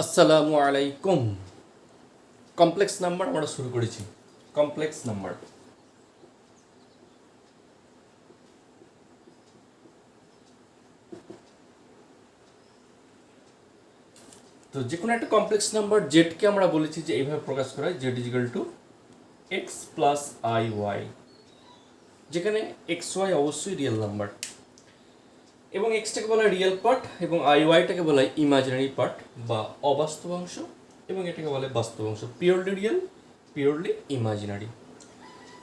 আসসালামু আলাইকুম। Complex number আমরা শুরু করেছি। কমপ্লেক্স নাম্বার, তো যে কোনো একটা কমপ্লেক্স নাম্বার জেডকে আমরা বলেছি যে এইভাবে প্রকাশ করা হয়, Z is equal to x plus I Y, যেখানে এক্স ওয়াই অবশ্যই রিয়েল নাম্বার এবং এক্সটাকে বলা হয় রিয়েল পার্ট এবং আই ওয়াইটাকে বলা হয় ইমাজিনারি পার্ট বা অবাস্তব অংশ এবং এটাকে বলা হয় বাস্তব অংশ, পিওরলি রিয়েল, পিওরলি ইমাজিনারি।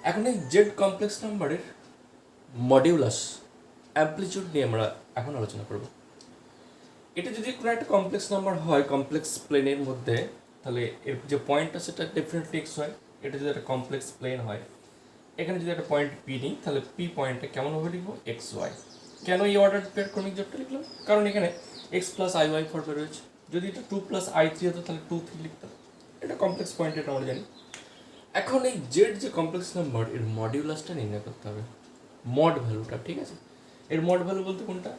এখন এই জেড কমপ্লেক্স নাম্বারের মডিউলাস অ্যামপ্লিটিউড নিয়ে আমরা এখন আলোচনা করব। এটা যদি কোনো একটা কমপ্লেক্স নাম্বার হয় কমপ্লেক্স প্লেনের মধ্যে, তাহলে এর যে পয়েন্টটা সেটা ডেফিনেটলি এক্স হয়। এটা যদি একটা কমপ্লেক্স প্লেন হয়, এখানে যদি একটা পয়েন্ট পি নিই, তাহলে পি পয়েন্টটা কেমনভাবে লিখবো? X Y. কেন এই অর্ডার পেয়ার ক্রমিক জোটটা লিখলাম? কারণ এখানে এক্স প্লাস আই ওয়াই ফর্মে রয়েছে। যদি এটা টু প্লাস আই থ্রি হতো তাহলে টু থ্রি লিখতাম। এটা কমপ্লেক্স পয়েন্ট, এটা আমরা জানি। এখন এই জেড যে কমপ্লেক্স নাম্বার, এর মডিউলাসটা নির্ণয় করতে হবে, মড ভ্যালুটা। ঠিক আছে, এর মড ভ্যালু বলতে কোনটা?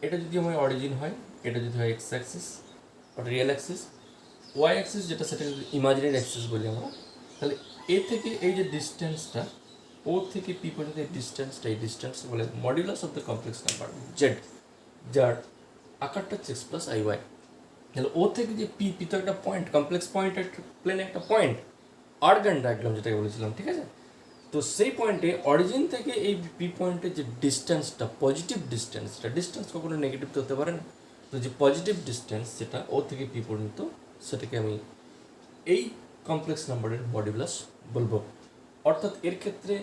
এটা যদি আমার অরিজিন হয়, এটা যদি হয় এক্স অ্যাক্সিস ওটা রিয়েল অ্যাক্সিস, ওয়াই অ্যাক্সিস যেটা সেটা যদি ইমাজিনারি অ্যাক্সিস বলি আমরা, তাহলে এ থেকে এই যে ডিস্টেন্সটা, ও থেকে পি পর্যন্ত এই ডিস্টেন্সটা, এই ডিস্টেন্স বলে modulus of the complex number Z, যার আকারটা হচ্ছে এক্স প্লাস আই ওয়াই। তাহলে ও থেকে যে পি, পি তো একটা পয়েন্ট, কমপ্লেক্স পয়েন্ট, একটা প্লেনে একটা পয়েন্ট, আর্গান ডায়াগ্রাম যেটাকে বলেছিলাম। ঠিক আছে, তো সেই পয়েন্টে অরিজিন থেকে এই পি পয়েন্টের যে ডিস্টেন্সটা, পজিটিভ ডিস্টেন্সটা, ডিস্টেন্স কখনো নেগেটিভ তো হতে পারে না, তো যে পজিটিভ ডিস্টেন্স যেটা ও থেকে পি পর্যন্ত, সেটাকে আমি এই কমপ্লেক্স নাম্বারের মডিউলাস বলবো। অর্থাৎ এর ক্ষেত্রে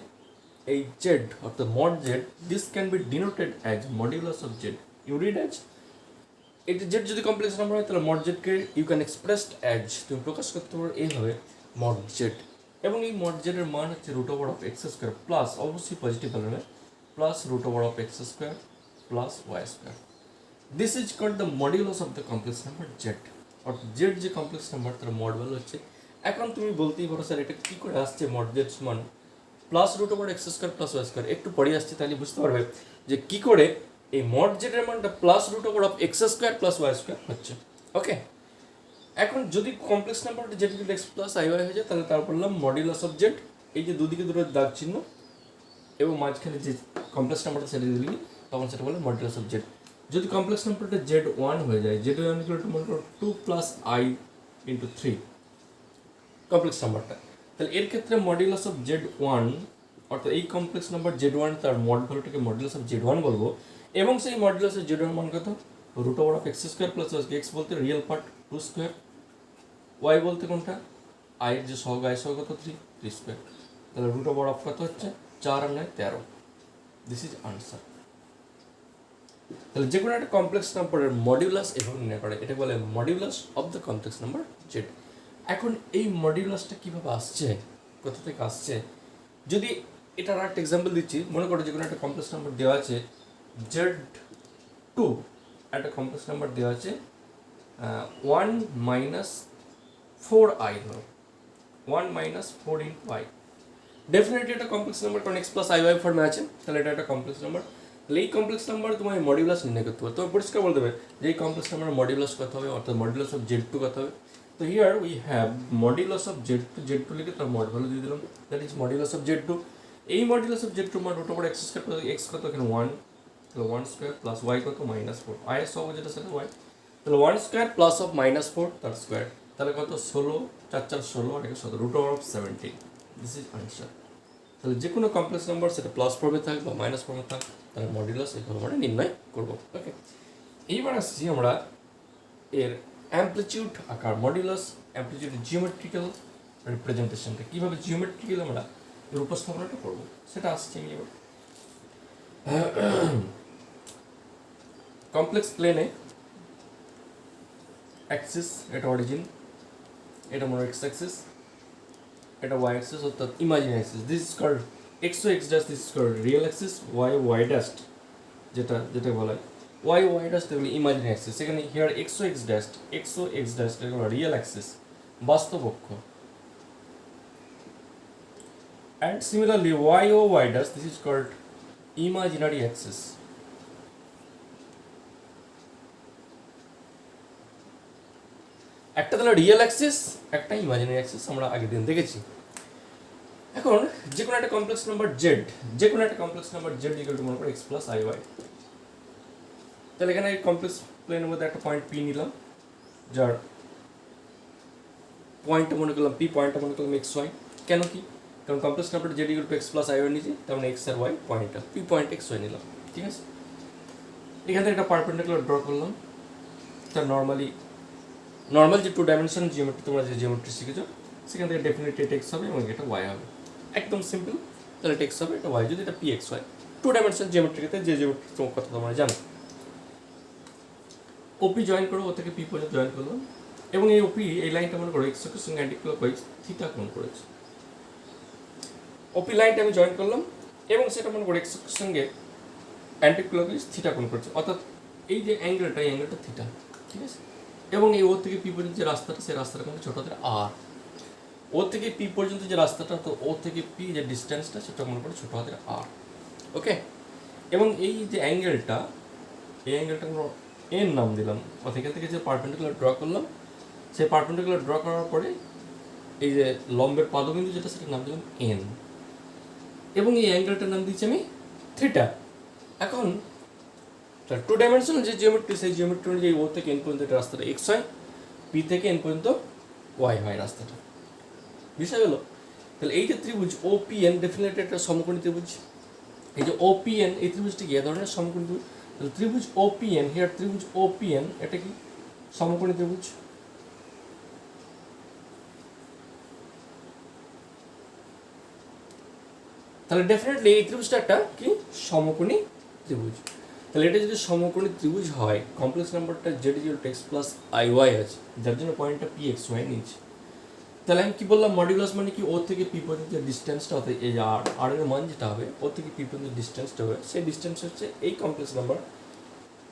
এই জেড অর্থাৎ mod Z, this can be denoted as modulus of Z. You read as, এটা জেড যদি কমপ্লেক্স নাম্বার হয় তাহলে মড জেডকে ইউ ক্যান এক্সপ্রেসড অ্যাজ, তুমি প্রকাশ করতে পারো এইভাবে, মড জেড। এবং এই মড জেডের মান হচ্ছে root over of x square plus, অবশ্যই positive value, plus root over of x square plus Y square. This is called the modulus of the complex number Z. অর্থাৎ জেড যে complex number তার mod value হচ্ছে। এখন তুমি বলতেই পারো sir এটা কী করে আসছে মড জেড মান plus root over x square plus Y square? একটু পরে আসছে, তাহলে বুঝতে পারবে যে কী করে এই মড জেডের মানটা plus root over of x square plus Y square হচ্ছে। ওকে, এখন যদি কমপ্লেক্স নাম্বারটা জেড যদি এক্স প্লাস আই ওয়াই হয়ে যায়, তাহলে তার বললাম মডিউলাস অফ জেড, এই যে দুদিকে দুটো দাগ চিহ্ন এবং মাঝখানে যে কমপ্লেক্স নাম্বারটা সেটা দিলি, তখন সেটা বলে মডিউলাস অফ জেড। যদি কমপ্লেক্স নাম্বারটা জেড ওয়ান হয়ে যায়, জেড ওয়ান ইকুয়াল টু মনে করো two plus i into three complex নাম্বারটা, তাহলে এর ক্ষেত্রে মডিউলাস অফ জেড ওয়ান, অর্থাৎ এই কমপ্লেক্স নাম্বার জেড ওয়ান তার মড ভ্যালুটাকে মডিউলাস অফ জেড ওয়ান বলবো। এবং সেই মডিউলাস অফ জেড ওয়ান মান কত? Root over of x square plus X বলতে real part two square, Y বলতে কোনটা? আয়ের যে সহগ, আয় সহগ কত? Three, three square. তাহলে রুট ওভার অফ কত হচ্ছে? 4 আর 9 13। This is answer. তাহলে যে কোনো একটা কমপ্লেক্স নাম্বারের মডিউলাস এভাবে নির্ণয় করে, এটা বলে modulus of the complex number Z. এখন এই মডিউলাসটা কীভাবে আসছে, কোথা থেকে আসছে? যদি এটার একটা এক্সাম্পল দিচ্ছি, মনে করো যে কোনো একটা কমপ্লেক্স নাম্বার দেওয়া আছে জেড টু, একটা কমপ্লেক্স নাম্বার দেওয়া আছে 1 মাইনাস 4i, ধরো 1 মাইনাস 4 ইন্টু আই। ডেফিনেটলি এটা কমপ্লেক্স নাম্বার, কারণ এক্স প্লাস আই ওয়াই ফর্মে আছে, তাহলে এটা একটা কমপ্লেক্স নাম্বার। তাহলে এই কমপ্লেক্স নাম্বার তোমার মডিউলাস নির্ণয় করতে হবে। তোমার পরিষ্কার বলতে হবে যে এই কমপ্লেক্স নাম্বার মডিউলাস কত হবে, অর্থাৎ মডিউলাস অফ জেড টু কত হবে। তো here we have modulus of z two লিখে তার মড ভ্যালু দিয়ে দিলাম, that is modulus of z two. এই মডিউলাস অফ জেড টু মান root over x square plus x কত এখানে 1, তাহলে 1 স্কোয়ার প্লাস ওয়াই কত মাইনাস 4, আই এর সহগ যেটা সেটা ওয়াই, তাহলে 1 স্কোয়ার প্লাস অফ মাইনাস 4 তার স্কোয়ার, তাহলে কত 16, 4 4 16 আর 17, root over of 17। This is answer. তাহলে যে কোনো কমপ্লেক্স নাম্বার সেটা প্লাস ফর্মে থাক বা মাইনাস ফর্মে থাক, তাহলে মডিউলাস এইভাবে আমরা নির্ণয় করবো। ওকে, এইবার আসছি আমরা এর অ্যামপ্লিটিউড আকার, মডিউলাস অ্যামপ্লিটিউড জিওমেট্রিক্যাল রিপ্রেজেন্টেশনটা কীভাবে জিওমেট্রিক্যাল আমরা এর উপস্থাপনাটা করবো সেটা আসছে আমি এবার। কমপ্লেক্স প্লেনে অ্যাক্সিস, এটা অরিজিন, এটা মনে এক্স অ্যাক্সিস, এটা ওয়াই অ্যাক্সিস অর্থাৎ imaginary axis. This is called x O x dash, this is called real axis, y dash যেটা বলা হয় ওয়াই ড্যাশ এগুলো ইমাজিনারি অ্যাক্সিস। সেখানে here x O x dash এগুলো রিয়েল অ্যাক্সিস, বাস্তব অক্ষ। And similarly y dash, this is called imaginary axis. একটা তাহলে রিয়েল অ্যাক্সিস, একটা ইমাজিনারি অ্যাক্সিস আমরা আগের দিন দেখেছি। এখন যে কোনো একটা কমপ্লেক্স নাম্বার জেড, যে কোনো একটা complex number z equal to মনে করো এক্স প্লাস আই ওয়াই। তাহলে এখানে কমপ্লেক্স প্লেনের মধ্যে একটা পয়েন্ট পি নিলাম, যার পয়েন্টটা মনে করলাম পি, পয়েন্টটা মনে করলাম এক্স ওয়াই। কেন কি? কারণ কমপ্লেক্স নাম্বারটা z equal to x plus I y নিয়েছি, তার মানে এক্স আর ওয়াই পয়েন্টটা পি পয়েন্ট এক্স ওয়াই নিলাম। ঠিক আছে, এখান থেকে একটা পারপেন্ডিকুলার ড্র করলাম। তার নর্মাল যে 2 ডাইমেনশন জিওমেট্রি, তোমরা যে জিওমেট্রি শিখেছো সেখান থেকে ডেফিনেটলি এটা এক্স হবে এবং এটা ওয়াই হবে, একদম সিম্পল। তাহলে এটা এক্স হবে, এটা ওয়াই, যদি এটা পি এক্স ওয়াই 2 ডাইমেনশন জিওমেট্রিতে যে জিওমেট্রি তোমার কথা তোমরা জানো। ওপি জয়েন করো, ও থেকে পি পর্যন্ত জয়েন করলাম, এবং এই ওপি এই লাইনটা মনে করো এক্স অক্ষের সঙ্গে অ্যান্টিক্লকওয়াইজ থিটা কোণ করেছে। ওপি লাইনটা আমি জয়েন করলাম এবং সেটা মনে করো এক্স অক্ষের সঙ্গে অ্যান্টিক্লকওয়াইজ থিটা কোণ করেছে, অর্থাৎ এই যে অ্যাঙ্গেলটা, এই অ্যাঙ্গেলটা থিটা। ঠিক আছে, এবং এই ও থেকে পি পর্যন্ত যে রাস্তাটা, সেই রাস্তাটা কিন্তু ছোট হাতের আর। ও থেকে পি পর্যন্ত যে রাস্তাটা, তো ও থেকে পি যে ডিস্টেন্সটা সেটা মনে করো ছোট হাতের আর। ওকে, এবং এই যে অ্যাঙ্গেলটা, এই অ্যাঙ্গেলটা আমরা এন নাম দিলাম, অর্থাৎ এখান থেকে যে পারপেন্ডিকুলার ড্র করলাম, সেই পারপেন্ডিকুলার ড্র করার পরে এই যে লম্বের পাদবিন্দু যেটা, সেটার নাম দিলাম এন, এবং এই অ্যাঙ্গেলটার নাম দিচ্ছি আমি থিটা। এখন 2 ডাইমেনশনাল যে জিওমেট্রি, সেই জিওমেট্রি অনুযায়ী ও থেকে এন পর্যন্ত এটা রাস্তাটা এক্স হয়, পি থেকে এন পর্যন্ত ওয়াই হয় রাস্তাটা। বিষয় হলো, তাহলে এই যে ত্রিভুজ ও পি এন ডেফিনেটলি একটা সমকোণী ত্রিভুজ। এই যে ও পি এন, এই ত্রিভুজটি কি এ ধরনের সমকোণী ত্রিভুজ। তাহলে ত্রিভুজ ও পি এন, হিয়ার ত্রিভুজ ও পি এন, এটা কি সমকোণী ত্রিভুজ। তাহলে ডেফিনেটলি এই ত্রিভুজটা একটা কি সমকোণী ত্রিভুজ। তাহলে এটা যদি সমকোণী ত্রিভুজ হয়, কমপ্লেক্স নাম্বারটা z equal to x plus I y আছে, যার জন্য পয়েন্টটা পি এক্স ওয়াই নিয়েছে। তাহলে আমি কি বললাম, মডিউলাস মানে কি, ও থেকে পি পর্যন্ত ডিস্টেন্সটা হতে, এই আর এর মান যেটা হবে, ও থেকে পি পর্যন্ত ডিস্টেন্সটা হবে, সেই ডিস্টেন্স হচ্ছে এই কমপ্লেক্স নাম্বার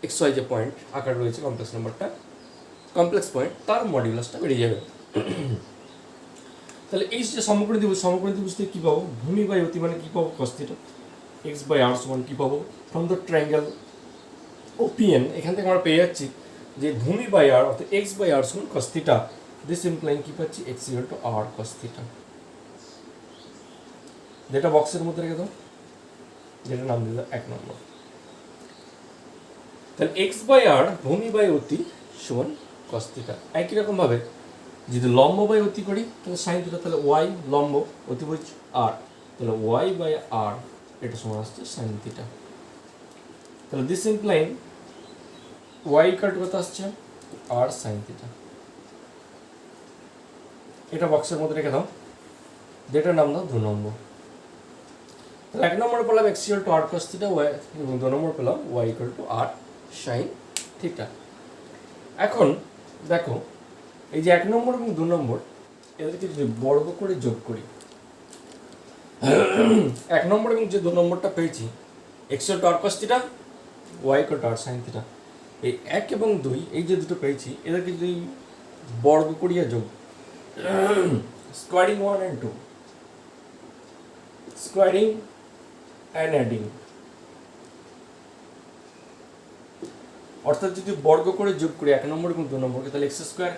এক্স ওয়াই যে পয়েন্ট আকার রয়েছে কমপ্লেক্স নাম্বারটা, কমপ্লেক্স পয়েন্ট, তার মডিউলাসটা বেরিয়ে যাবে। তাহলে এই যে সমকোণী ত্রিভুজ থেকে কী পাবো, ভূমি বাই অতি মানে কী পাবো, cos theta, x by r সমান কী পাবো, from the triangle O P N, এখান থেকে আমরা পেয়ে যাচ্ছি যে ভূমি বাই আর অর্থাৎ এক্স বাই আর সমান cos থিটা, দিস ইমপ্লাইং কি পাচ্ছি, x equal to r cos theta. যেটা বক্সের মধ্যে রেখে দাও, যেটা নাম দিল 1 নম্বর। তাহলে এক্স বাই আর ভূমি বাই অতি সমান cos থিটা। একই রকমভাবে যদি লম্ব বাই অতি করি, তাহলে সাইন থিটা, তাহলে ওয়াই লম্ব, অতিভুজ আর, তাহলে ওয়াই বাই আর এটা সমান আসছে সাইন থিটা। তাহলে this implying y equal to কত আসছে, আর সাইন থিটা। এটা বক্সের মধ্যে রেখে দাও, যেটার নাম দাও 2 নম্বর। তাহলে 1 নম্বরে পেলাম x equal to r cos theta, y, এবং 2 নম্বর পেলাম y equal to r sine theta. এখন দেখো, এই যে 1 নম্বর এবং 2 নম্বর, এদেরকে যদি বর্গ করে যোগ করি, 1 নম্বর এবং যে 2 নম্বরটা পেয়েছি, x equal to r cos theta, y equal to r sine theta, এই 1 এবং 2 এই যে দুটো পেয়েছি, এদেরকে যদি বর্গ করিয়া যোগ, squaring 1 and 2, squaring and adding, অর্থাৎ যদি বর্গ করে যোগ করি 1 নম্বর এবং 2 নম্বরকে, তাহলে এক্স স্কোয়ার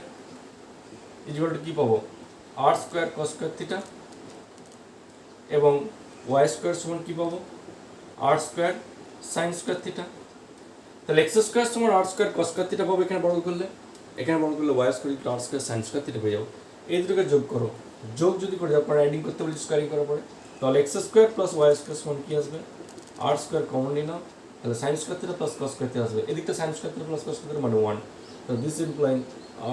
ইকুয়াল টু কী পাবো, r square cos square theta, এবং ওয়াই স্কোয়ার সমান কী পাবো, r square sine square theta. তাহলে এক্স স্কোয়ার সমান r square cos square theta পাবো এখানে বর্গ করলে, এখানে বর্গ করলে y square equal to r square sine square theta পেয়ে যাবো। এই দুটোকে যোগ করো, যোগ যদি করে যাও, পরে অ্যাডিং করতে বলি স্কোয়ারিং করার পরে, তাহলে x square plus Y square সমান কী আসবে, আর স্কোয়ার কমন নিলাম, তাহলে sine square theta plus cos square theta আসবে, এদিকটা sine square theta plus cos square theta মানে 1। তো this implying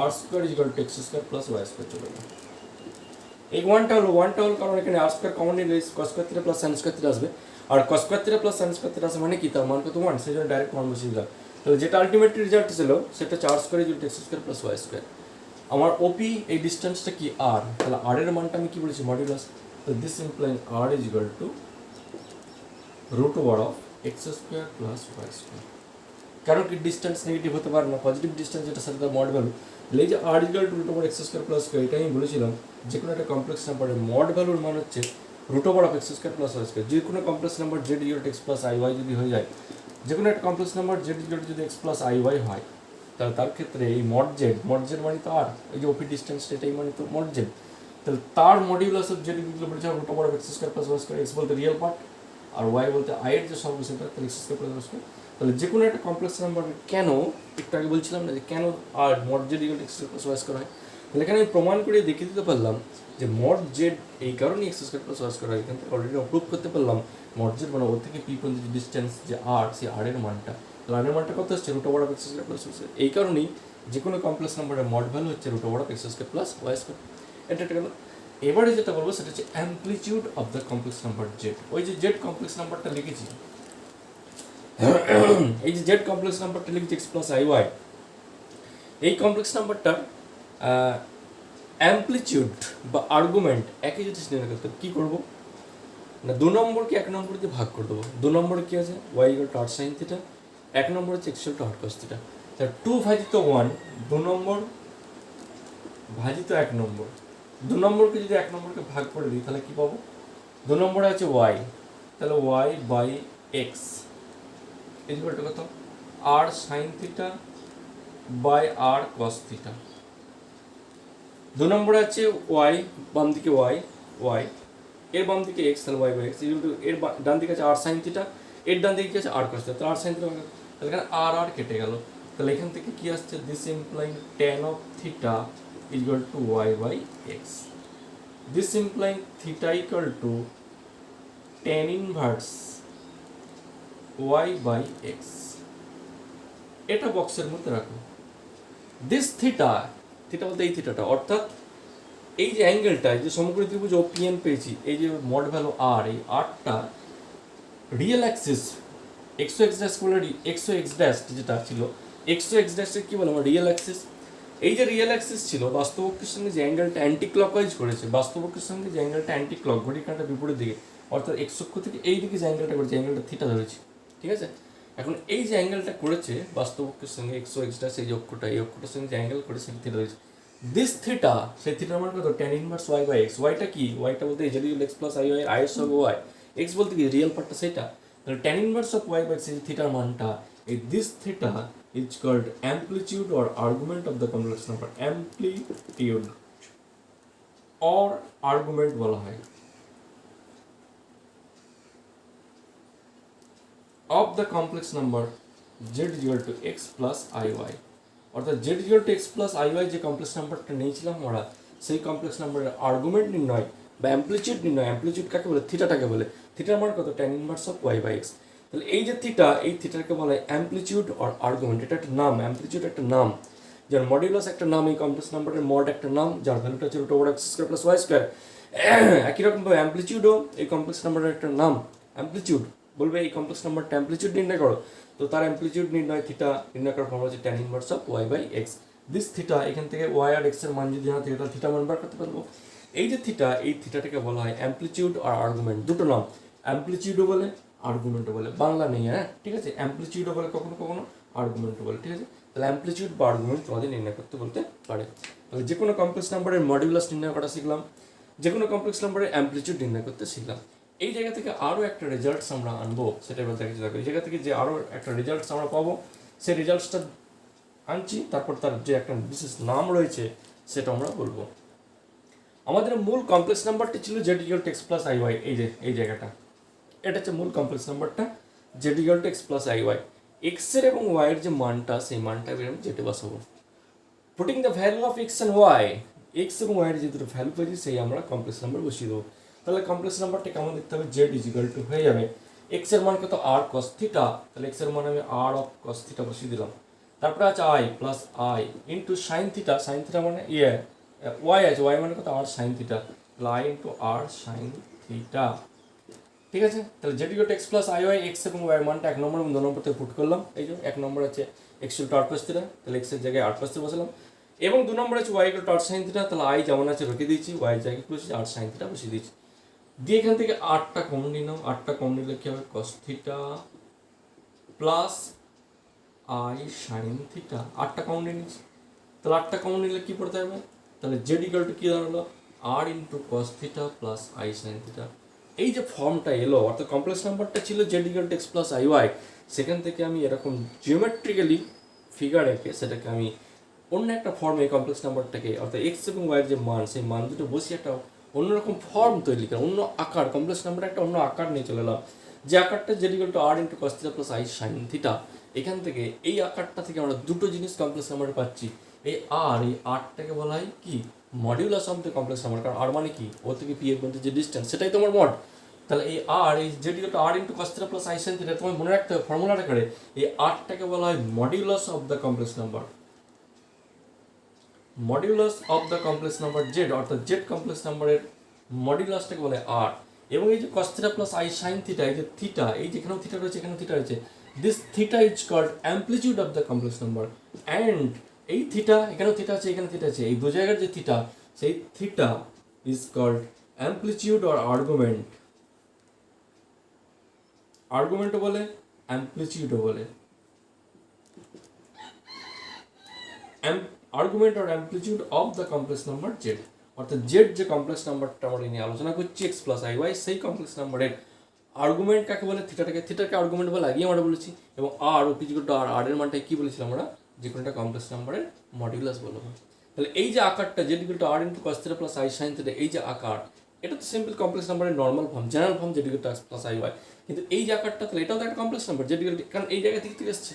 r square equal to x square plus Y square চলে গেল। এই ওয়ানটা হলো কারণ এখানে আর স্কোয়ার কমন নিলে cos square theta plus sine square theta আসবে, আর cos square theta plus sine square theta আসে মানে কি, তার মান কত 1, সেই জন্য ডাইরেক্ট মান বসিয়ে দিলাম। তাহলে যেটা আলটিমেট রেজাল্ট ছিল সেটা 4 square equal to x square plus Y square. আমার ওপি এই ডিস্টেন্সটা কি আর, তাহলে আর এর মানটা আমি কি বলেছি, মডিউলাস। তো this implying r is equal to root over of x square plus Y square. কারণ কি ডিস্টেন্স নেগেটিভ হতে পারে না, পজিটিভ ডিস্টেন্স যেটা সেটা তার মড ভ্যালু। এই যে R equal to root over x square plus Y, এটা আমি বলেছিলাম যে কোনো একটা কমপ্লেক্স নাম্বারের মড ভ্যালুর মান হচ্ছে root over of x square plus Y square. যে কোনো complex number z equal to x plus I y যদি হয়ে যায়, যে কোনো একটা complex number z equal to যদি এক্স প্লাস আই ওয়াই হয়, তাহলে তার ক্ষেত্রে এই মড জেড মানে তো আর এই যে ওপি ডিস্টেন্স এটাই মানে তো মড জেড, তাহলে তার modulus of z equal to root over x square plus Y square, x বলতে রিয়েল পার্ট আর ওয়াই বলতে আই এর যে সর্ব সেটা, তাহলে x square plus Y square. তাহলে যে কোনো একটা কমপ্লেক্স নাম্বার কেন একটু আগে বলছিলাম না যে কেন R mod Z equal to X square plus Y square হয়, তাহলে এখানে আমি প্রমাণ করে দেখিয়ে দিতে পারলাম যে মড জেড এই কারণেই x square plus Y square হয়। এখান থেকে অলরেডি প্রুভ করতে পারলাম মড জেড মানে ওর থেকে পি পর্যন্ত যে ডিস্টেন্স যে আর, সেই আর এর মানটা, তাহলে আর এর মানটা কত আসছে root over x square plus Y square. এই কারণেই যে কোনো কমপ্লেক্স নাম্বারের মড ভ্যালু হচ্ছে root over x square plus Y square. এটা একটা গেল। এবারে যেটা বলবো সেটা হচ্ছে amplitude of the complex number z. ওই যে জেড কমপ্লেক্স নাম্বারটা লিখেছি, এই যে জেড কমপ্লেক্স নাম্বারটা লিখেছি এক্স প্লাস আই ওয়াই, এই কমপ্লেক্স নাম্বারটার অ্যামপ্লিটিউড বা আর্গুমেন্ট একই যদি নির্ণয় করতে কী করবো না, 2 নম্বরকে 1 নম্বর দিয়ে ভাগ করে দেবো। 2 নম্বরে কী আছে y equal to r sine theta, 1 নম্বর হচ্ছে x equal to r cos theta. তাহলে 2 ভাজিত 1 2 নম্বর ভাজিত 1 নম্বর, 2 নম্বরকে যদি 1 নম্বরকে ভাগ করে দিই তাহলে কী পাবো, 2 নম্বরে আছে ওয়াই, তাহলে y by x equal to কত r sine theta by r cos theta. 2 নম্বরে আছে ওয়াই, বাম দিকে ওয়াই, ওয়াই এর বাম দিকে এক্স, তাহলে y by x equal to এর ডান দিকে আছে আর সাইন থিটা, এর ডান দিকে আছে আর কস থিটা, তাহলে আর সাইন থিটা, তাহলে এখানে আর আর কেটে গেল। তাহলে এখান থেকে কি আসছে, this implying tan of theta equal to y by x, this implying theta equal to tan inverse y by x. এটা বক্সের মধ্যে রাখো। দিস থিটা, থিটা বলতে এই থিটাটা, অর্থাৎ এই যে অ্যাঙ্গেলটা, এই যে সমগ্র ত্রিভুজ ওপিএন পেয়েছি, এই যে মড ভ্যালু আর, এই আরটা real axis x O x dash বলে এক্সো এক্স ড্যাশ যেটা ছিল, এক্সো এক্স ড্যাশে কী বলে আমার রিয়েল অ্যাক্সিস। এই যে রিয়েল অ্যাক্সিস ছিল, বাস্তব অক্ষের সঙ্গে যে অ্যাঙ্গেলটা অ্যান্টি ক্লকওয়াইজ করেছে, বাস্তব অক্ষের সঙ্গে যে অ্যাঙ্গেলটা অ্যান্টি ক্লক, ঘড়ির কাঁটার বিপরীত দিকে, অর্থাৎ এক্স অক্ষ থেকে এই দিকে যে অ্যাঙ্গেলটা করেছে, অ্যাঙ্গেলটা থিটা ধরেছি, ঠিক আছে। এখন এই যে অ্যাঙ্গেলটা করেছে বাস্তব অক্ষের সঙ্গে এক্সো এক্স ড্যাশ, এই যে অক্ষটা, এই অক্ষটার সঙ্গে যে অ্যাঙ্গেল করেছে থিটা ধরেছে, দিস থিটা, সেই থিটার মান কত tan inverse y by x. ওয়াইটা কি, ওয়াইটা বলতে এই যদি x plus I y, i এর সঙ্গে ওয়াই, এক্স বলতে কি রিয়েল পার্টটা সেটা, তাহলে tan inverse of y by x, এই থিটার মানটা, এই this theta is called amplitude or argument of the complex number. Amplitude or argument বলা হয় of the complex number z equal to x plus I y. অর্থাৎ z equal to x plus I y যে complex নাম্বারটা নিয়েছিলাম আমরা, সেই complex নাম্বারের argument নির্ণয় বা অ্যামপ্লিটিউড নির্ণয়, অ্যামপ্লিটিউড কাকে বলে, থিটাটাকে বলে, থিটার মান কত tan inverse of y by x. তাহলে এই যে থিটা, এই থিটাকে বলা হয় অ্যামপ্লিটিউড অর আর্গুমেন্ট। এটা একটা নাম, অ্যামপ্লিটিউড একটা নাম, যার মডিউলাস একটা নাম, এই কমপ্লেক্স নাম্বারের মড একটা নাম, যার ভ্যালুটা হচ্ছে root over x square plus Y square. একই রকমভাবে অ্যামপ্লিটিউডও এই কমপ্লেক্স নাম্বারের একটা নাম, অ্যামপ্লিটিউড। বলবে এই কমপ্লেক্স নাম্বারটা অ্যামপ্লিটিউড নির্ণয় করো, তো তার অ্যামপ্লিটিউড নির্ণয় থিটা নির্ণয় করার ফর্মুলা হচ্ছে tan inverse of y by x. This theta, এখান থেকে ওয়াই আর এক্স এর মান যদি না থাকে তাহলে থিটা মান বার করতে পারবো। এই যে থিটা, এই থিটাটাকে বলা হয় অ্যামপ্লিটিউড আর আর্গুমেন্ট, দুটো নাম, অ্যামপ্লিটিউডও বলে আর্গুমেন্টও বলে, বাংলা নেই, হ্যাঁ ঠিক আছে, অ্যামপ্লিটিউডও বলে কখনো কখনো, আর্গুমেন্টও বলে, ঠিক আছে। তাহলে অ্যামপ্লিটিউড বা আর্গুমেন্ট তোমাদের নির্ণয় করতে বলতে পারে। তাহলে যে কোনো কমপ্লেক্স নাম্বারের মডিউলাস নির্ণয় করা শিখলাম, যে কোনো কমপ্লেক্স নাম্বারের অ্যামপ্লিটিউড নির্ণয় করতে শিখলাম। এই জায়গা থেকে আরও একটা রেজাল্টস আমরা আনবো, সেটা এবার দেখতে থাকবো। এই জায়গা থেকে যে আরও একটা রেজাল্টস আমরা পাবো, সেই রেজাল্টসটা আনছি, তারপর তার যে একটা বিশেষ নাম রয়েছে সেটা আমরা বলবো। আমাদের মূল কমপ্লেক্স নাম্বারটি ছিল z equal to x plus I y, এই যে এই জায়গাটা, এটা হচ্ছে মূল কমপ্লেক্স নাম্বারটা z equal to x plus I y. এক্সের এবং ওয়াইয়ের যে মানটা, সেই মানটা আমি জেডে বসাবো। Putting the value of x and y, x এবং ওয়াইয়ের যে দুটো ভ্যালু পেয়েছি সেই আমরা কমপ্লেক্স নাম্বার বসিয়ে দেবো। তাহলে কমপ্লেক্স নাম্বারটা কেমন দেখতে হবে, জেড ইজ ইকুয়াল টু হয়ে যাবে এক্স এর মান কত আর কস থিটা, তাহলে এক্স এর মান আমি আর অফ কস থিটা বসিয়ে দিলাম। তারপরে আছে i plus i into sine theta, sine theta মানে ওয়াই আছে, ওয়াই মানে কত r sine theta, i into r sine theta, ঠিক আছে। তাহলে z equal to x plus I y, x এবং ওয়াই মানটা 1 নম্বর এবং 2 নম্বর থেকে পুট করলাম। এই যে 1 নম্বর আছে x equal to r cos theta, তাহলে এক্স এর জায়গায় আর কস থিটা বসালাম, এবং 2 নম্বর আছে y equal to r sine theta, তাহলে আই যেমন আছে রেখে দিয়েছি, ওয়াই এর জায়গায় বসিয়ে আর সাইন থিটা বসিয়ে দিয়েছি। দিয়ে এখান থেকে 8টা কমন নিয়ে নাও, 8টা কমন নিলে কি হবে, cos theta plus i sine theta, 8টা কমন নিয়ে নিচ্ছি। তাহলে 8টা কমন নিলে কি পড়তে হবে, তাহলে জেড ইকুয়াল টু কি দাঁড়ালো, r into cos theta plus i sine theta. এই যে ফর্মটা এলো, অর্থাৎ কমপ্লেক্স নাম্বারটা ছিল z equal to x plus I y, সেখান থেকে আমি এরকম জিওমেট্রিক্যালি ফিগার এঁকে সেটাকে আমি অন্য একটা ফর্মে কমপ্লেক্স নাম্বারটাকে অর্থাৎ এক্স এবং ওয়াইয়ের যে মান সেই মান দুটো বসিয়ে একটা অন্যরকম ফর্ম তৈরি করা, অন্য আকার, কমপ্লেক্স নাম্বার একটা অন্য আকার নিয়ে চলে এলাম, যে আকারটা z equal to r into cos theta plus i sine theta. এখান থেকে এই আকারটা থেকে আমরা দুটো জিনিস কমপ্লেক্স নাম্বারে পাচ্ছি। এই আরটাকে বলা হয় কি modulus of the complex number, কারণ আর মানে কি ও থেকে পি এর মধ্যে যে ডিস্টেন্স সেটাই তোমার মড। তাহলে এই z equal to r into cos theta plus i sine theta তোমায় মনে রাখতে হবে ফর্মুলাটা করে। এই আরটাকে বলা হয় modulus of the complex number, modulus of the complex number Z, অর্থাৎ জেড কমপ্লেক্স নাম্বারের মডিউলাসটাকে বলে আর। এবং এই যে কস theta plus i sine theta, এই যে থিটা, এই যেখানেও থিটা রয়েছে এখানেও থিটা রয়েছে, this theta is called amplitude of the complex number. And এই থিটা, এখানেও থিটা আছে এখানে থিটা আছে, এই দু জায়গার যে থিটা, সেই theta is called amplitude or argument. আর্গুমেন্টও বলে, অ্যাম্পলিটিউডও বলে। Argument or amplitude of the complex number Z, অর্থাৎ জেড যে কমপ্লেক্স নাম্বারটা আমরা নিয়ে আলোচনা করছি এক্স প্লাস আই ওয়াই, সেই কমপ্লেক্স নাম্বারের আর্গুমেন্ট কাকে বলে, থিটাকে আর্গুমেন্ট বলে আগেই আমরা বলেছি। এবং আর ও পিজিকল টু আর এর মানটা কি বলেছিলাম আমরা, যে কোনো একটা কমপ্লেক্স নাম্বারের মডিউলাস বলবো। তাহলে এই যে আকারটা z equal to r into cos theta plus i sine theta, এই যে আকার, এটা তো সিম্পল কমপ্লেক্স নাম্বারের normal form, general form z equal to x plus I y. কিন্তু এই যে আকারটা, তাহলে এটাও তো একটা complex number z equal to, কারণ এই জায়গা থেকে এসছে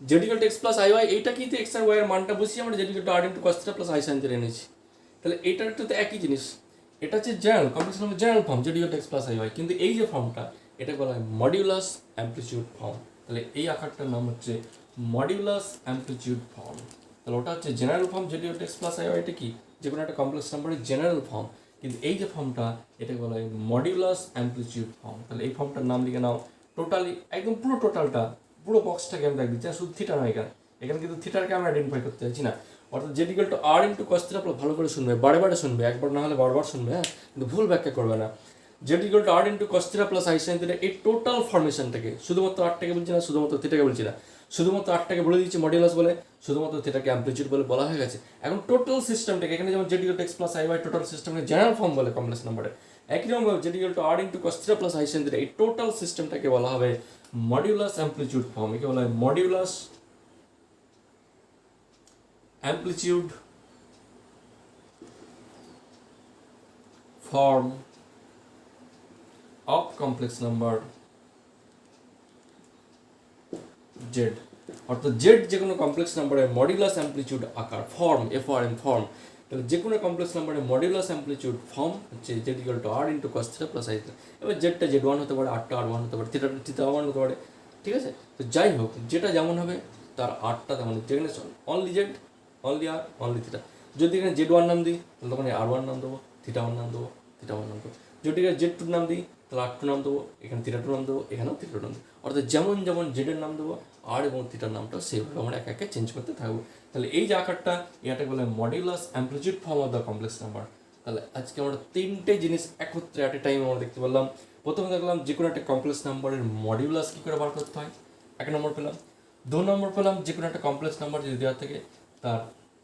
z equal to x plus I y, এইটা কিন্তু এক্স আর ওয়াই এর মানটা বসিয়ে আমরা z equal to r into cos theta plus i sine theta এনেছি। তাহলে এটার তো একই জিনিস, এটা হচ্ছে general complex number general form z equal to x plus I y. কিন্তু এই যে ফর্মটা, এটা বলা হয় মডিউলাস অ্যাম্পলিটিউড ফর্ম। তাহলে এই আকারটার নাম হচ্ছে মডিউলাস অ্যাম্পলিটিউড ফর্ম। তাহলে ওটা হচ্ছে general form z equal to x plus I y, এটা কি যে কোনো একটা কমপ্লেক্স নাম্বারের জেনারেল ফর্ম। কিন্তু এই যে ফর্মটা, এটাকে বলা হয় মডিউলাস অ্যাম্পলিটিউড ফর্ম। তাহলে এই ফর্মটার নাম লিখে নাও, টোটালি একদম পুরো টোটালটা, পুরো বক্সটাকে আমি দেখ দিচ্ছি, শুধু থিটা নয় এখানে, এখানে কিন্তু থিটারকে আমি আইডেন্টিফাই করতে চাইছি না। অর্থাৎ z equal to r into cos theta, ভালো করে শুনবে, বারে বারে শুনবে, একবার না হলে বারবার শুনবে, হ্যাঁ, কিন্তু ভুল ব্যাখ্যা করবে না। Z equal to r into cos theta plus i sine theta, এই টোটাল ফর্মেশনটাকে, শুধুমাত্র আরটাকে বলছি না, শুধুমাত্র থিটাকে বলছি না, শুধুমাত্র আরটাকে বলে দিচ্ছি মডিউলাস বলে, শুধুমাত্র থিটাকে অ্যাম্পলিটিউড বলে বলা হয়ে গেছে। এখন টোটাল সিস্টেমটাকে, এখানে যেমন z equal to x plus I y total সিস্টেমকে জেনারেল ফর্ম বলে কমপ্লেক্স নাম্বারে, একই রকম z equal to r into cos theta plus i sine theta, এই টোটাল সিস্টেমটাকে বলা হবে মডিউলাস অ্যাম্পলিটিউড ফর্ম। একে বলা হয় modulus amplitude form of complex number Z, অর্থাৎ জেড যে কোনো কমপ্লেক্স নাম্বারের মডিউলাস অ্যাম্পলিটিউড আকার, ফর্ম, এফআরএম ফর্ম। তাহলে যে কোনো কমপ্লেক্স নাম্বারের মডিউলাস অ্যাম্পলিটিউড ফর্ম হচ্ছে z equal to r into cos theta plus i theta. এবার জেডটা জেড ওয়ান হতে পারে, আরটা আর ওয়ান হতে পারে, থিটাটা থিটা ওয়ান হতে পারে, ঠিক আছে। তো যাই হোক, যেটা যেমন হবে তার আরটা তেমন, যেখানে অনলি জেড, অনলি আর, অনলি থিটা। যদি এখানে জেড ওয়ান নাম দিই তাহলে তখন আর ওয়ান নাম দেবো, থিটা ওয়ান নাম দেবো, থিটা ওয়ান নাম দেবো। যদি এখানে জেড টু নাম দিই তাহলে আর টু নাম দেবো, এখানে থিটা টু নাম দেবো, এখানেও থিটা টু নাম দেবো। অর্থাৎ যেমন যেমন জেডের নাম দেবো, আর এবং থিটার নামটা সেইভাবে আমরা একে একে চেঞ্জ করতে থাকবো। তাহলে এই যে আকারটা, এটাকে বলে modulus amplitude form of the complex number. তাহলে আজকে আমরা তিনটে জিনিস একত্রে অ্যাট এ টাইম আমরা দেখতে পেলাম। প্রথমে দেখলাম যে কোনো একটা কমপ্লেক্স নাম্বারের মডিউলাস কী করে বার করতে হয়, 1 নম্বর পেলাম। 2 নম্বর পেলাম যে কোনো একটা কমপ্লেক্স নাম্বার যদি দেওয়া থাকে তার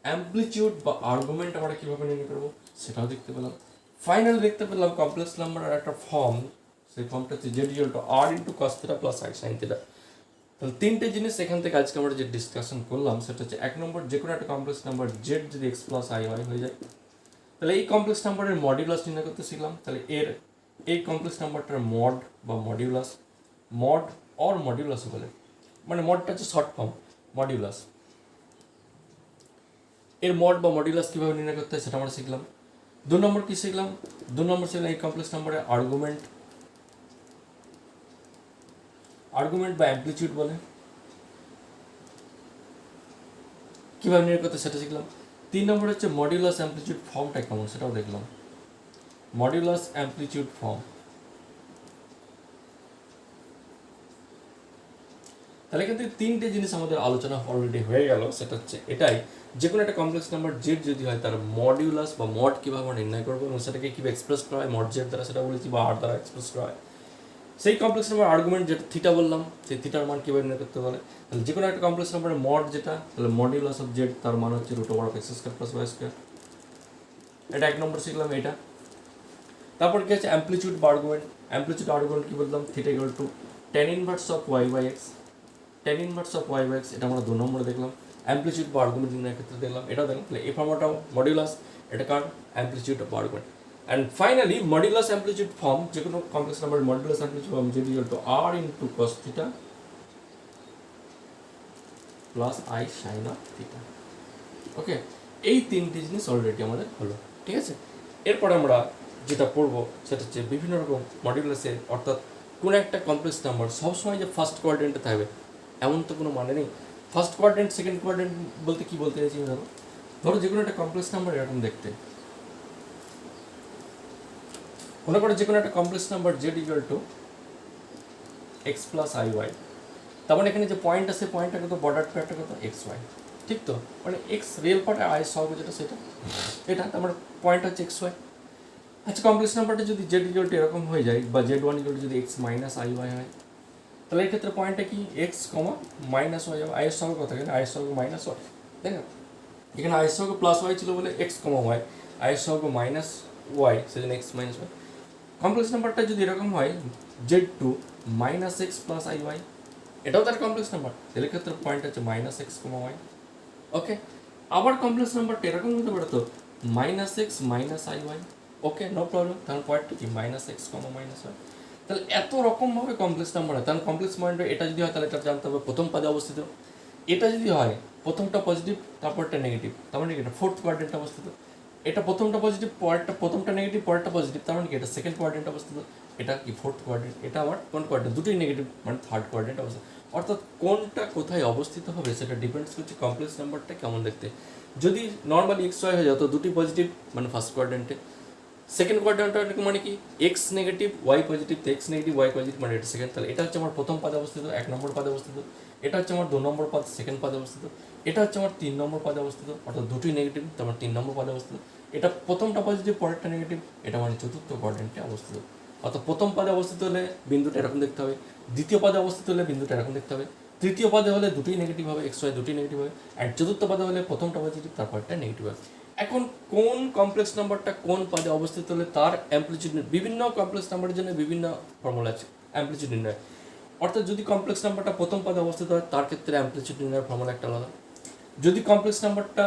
অ্যাম্পলিটিউড বা আর্গুমেন্ট আমরা কীভাবে নির্ণয় করবো সেটাও দেখতে পেলাম। ফাইনালি দেখতে পেলাম কমপ্লেক্স নাম্বারের একটা ফর্ম, সেই ফর্মটা হচ্ছে z equal to r into cos theta plus i sine theta. তাহলে তিনটে জিনিস এখান থেকে আজকে আমরা যে ডিসকাশন করলাম সেটা হচ্ছে 1 নম্বর, যে কোনো একটা কমপ্লেক্স নাম্বার জেড যদি এক্স প্লাস আই ওয়াই হয়ে যায়, তাহলে এই কমপ্লেক্স নাম্বারের মডিউলাস নির্ণয় করতে শিখলাম। তাহলে এই কমপ্লেক্স নাম্বারটার মড বা মডিউলাস, মড অর মডিউলাস বলে, মানে মডটা হচ্ছে শর্ট ফর্ম, মডিউলাস, এর মড বা মডিউলাস কীভাবে নির্ণয় করতে হয় সেটা আমরা শিখলাম। 2 নম্বর কী শিখলাম, 2 নম্বর শিখলাম এই কমপ্লেক্স নাম্বারের আর্গুমেন্ট বা অ্যাম্পলিটিউড বলে, কীভাবে নির্ণয় করতে সেটা শিখলাম। 3 নম্বর হচ্ছে মডিউলাস অ্যাম্পলিটিউড ফর্মটা কেমন সেটাও দেখলাম, মডিউলাস অ্যাম্পলিটিউড ফর্ম। তাহলে এখান থেকে তিনটে জিনিস আমাদের আলোচনা অলরেডি হয়ে গেল, সেটা হচ্ছে এটাই, যে কোনো একটা কমপ্লেক্স নাম্বার জেড যদি হয় তার মডিউলাস বা মড কীভাবে আমরা নির্ণয় করবো এবং সেটাকে কীভাবে এক্সপ্রেস করা হয়, মড জেড দ্বারা সেটা বলেছি, বা আর দ্বারা এক্সপ্রেস করা হয়। সেই কমপ্লেক্স নাম্বার আর্গুমেন্ট যেটা থিটা বললাম, সেই থিটার মান কীভাবে নির্ণয় করতে পারে। তাহলে যে কোনো একটা কমপ্লেক্স নাম্বারের মড যেটা, তাহলে মডিউলাস অফ জেড তার মান হচ্ছে root over of x square plus Y square. এটা 1 নম্বর শিখলাম এটা। তারপর কি আছে অ্যাম্পলিটিউড বা আর্গুমেন্ট, অ্যাম্পলিটিউড আর্গুমেন্ট কী বললাম, theta equal to tan inverse of y by x. tan inverse of y by x, এটা আমরা 2 নম্বরে দেখলাম। অ্যামপ্লিটিউড বা আর্গুমেন্ট নির্ণয়ের ক্ষেত্রে দেখলাম, এটাও দেখলাম। তাহলে এই ফর্মটাও মডিউলাস, এটা কার অ্যামপ্লিটিউড বা argument. And finally modulus amplitude form, যে কোনো complex number modulus amplitude form z equal to r into cos theta plus i sine of theta. Okay, এই তিনটি জিনিস অলরেডি আমাদের হলো, ঠিক আছে। এরপরে আমরা যেটা পড়বো সেটা হচ্ছে বিভিন্ন রকম মডিউলাসের, অর্থাৎ কোনো একটা কমপ্লেক্স নাম্বার সবসময় যে ফার্স্ট কোয়াড্রেন্টে থাকবে এমন তো কোনো মানে নেই। ফার্স্ট কোয়াড্রেন্ট সেকেন্ড কোয়াড্রেন্ট বলতে কি বলতে চাইছি ধরো, ধরো যে কোনো একটা কমপ্লেক্স নাম্বার এরকম দেখতে, মনে করো যে কোনো একটা complex number z equal to x plus I y, তার মানে এখানে যে পয়েন্ট আছে পয়েন্টটা কত, বর্ডার প্যাডটা কত এক্স ওয়াই, ঠিক তো? মানে এক্স রিয়েল পার্ট আর আই সহগ যেটা সেটা, এটা তার মানে পয়েন্ট হচ্ছে এক্স ওয়াই। আচ্ছা, কমপ্লেক্স নাম্বারটা যদি জেড ইকুয়াল টু এরকম হয়ে যায়, বা জেড ওয়ান ইকুয়াল টু যদি এক্স মাইনাস আই ওয়াই হয়, তাহলে এই ক্ষেত্রে পয়েন্টটা কি এক্স কমা মাইনাস ওয়াই হবে। আয়ের সহগ কত, এখানে আয়ের সহগ মাইনাস ওয়াই, তাই না? এখানে আয়ের সহগ প্লাস ওয়াই ছিল বলে এক্স কমা ওয়াই, আয়ের সহগ মাইনাস ওয়াই সেজন্য এক্স মাইনাস ওয়াই। কমপ্লেক্স নাম্বারটা যদি এরকম হয় Z two minus X plus I Y, এটাও তার কমপ্লেক্স নাম্বার, তাহলে ক্ষেত্রে পয়েন্ট হচ্ছে minus X comma Y. Okay, আবার কমপ্লেক্স নাম্বারটা এরকম হতে পারে তো minus X minus I Y. Okay, no problem, তাহলে পয়েন্টটা কি minus X comma minus Y. তাহলে এত রকমভাবে কমপ্লেক্স নাম্বার হয়, তাহলে কমপ্লেক্স পয়েন্টটা এটা যদি হয় তাহলে এটা জানতে হবে প্রথম পাদে অবস্থিত। এটা যদি হয় প্রথমটা পজিটিভ তারপরটা নেগেটিভ, তার মানে কি এটা ফোর্থ কোয়াড্রেন্টে অবস্থিত। এটা প্রথমটা পজিটিভ পরেরটা, প্রথমটা নেগেটিভ পরেরটা পজিটিভ, তার মানে কি এটা সেকেন্ড কোয়াড্রেন্টে অবস্থিত। এটা কি ফোর্থ কোয়াড্রেন্ট, এটা আমার কোন কোয়াড্রেন্ট, দুটোই নেগেটিভ মানে থার্ড কোয়াড্রেন্ট অবস্থিত। অর্থাৎ কোনটা কোথায় অবস্থিত হবে সেটা ডিপেন্ডস করছে কমপ্লেক্স নাম্বারটা কেমন দেখতে। যদি নর্মালি এক্স ওয়াই হয়ে যেত দুটি পজিটিভ মানে ফার্স্ট কোয়াড্রেন্টে, সেকেন্ড কোয়াড্রেন্টটা মানে কি এক্স নেগেটিভ ওয়াই পজিটিভ, তো এক্স নেগেটিভ ওয়াই পজিটিভ মানে এটা সেকেন্ড। তাহলে এটা হচ্ছে আমার প্রথম পাদে অবস্থিত, 1 নম্বর পাদে অবস্থিত। এটা হচ্ছে আমার 2 নম্বর পাদ সেকেন্ড পাদে অবস্থিত। এটা হচ্ছে আমার 3 নম্বর পাদে অবস্থিত, অর্থাৎ দুটোই নেগেটিভ, তো আমার 3 নম্বর পাদে অবস্থিত। এটা প্রথমটা পজিটিভ পরেরটা নেগেটিভ, এটা মানে চতুর্থ কোয়াড্রেন্টে অবস্থিত। অর্থাৎ প্রথম পাদে অবস্থিত হলে বিন্দুটা এরকম দেখতে হবে, দ্বিতীয় পাদে অবস্থিত হলে বিন্দুটা এরকম দেখতে হবে, তৃতীয় পদে হলে দুটোই নেগেটিভ হবে, এক্স ওয়াই দুটোই নেগেটিভ হবে, অ্যান্ড চতুর্থ পদে হলে প্রথমটা পজিটিভ তারপরটা নেগেটিভ হবে। এখন কোন কমপ্লেক্স নাম্বারটা কোন পদে অবস্থিত হলে তার অ্যামপ্লিটিউড, বিভিন্ন কমপ্লেক্স নাম্বারের জন্য বিভিন্ন ফর্মুলা আছে অ্যামপ্লিটিউড নির্ণয়। অর্থাৎ যদি কমপ্লেক্স নাম্বারটা প্রথম পদে অবস্থিত হয় তার ক্ষেত্রে অ্যামপ্লিটিউড নির্ণয়ের ফর্মুলা একটা আলাদা। যদি কমপ্লেক্স নাম্বারটা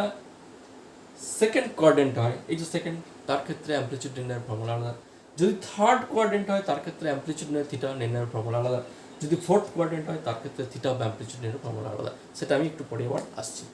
সেকেন্ড কোয়াড্রেন্ট হয়, এই যে সেকেন্ড, তার ক্ষেত্রে অ্যামপ্লিটিউড নির্ণয়ের ফর্মুলা আলাদা। যদি থার্ড কোয়াড্রেন্ট হয় তার ক্ষেত্রে অ্যামপ্লিটিউড থিটা নির্ণয়ের ফর্মুলা আলাদা। যদি ফোর্থ কোয়াড্রেন্ট হয় তার ক্ষেত্রে থিটা বা অ্যামপ্লিটিউড নির্ণয়ের ফর্মুলা আলাদা। সেটা আমি একটু পরে আবার আসছি।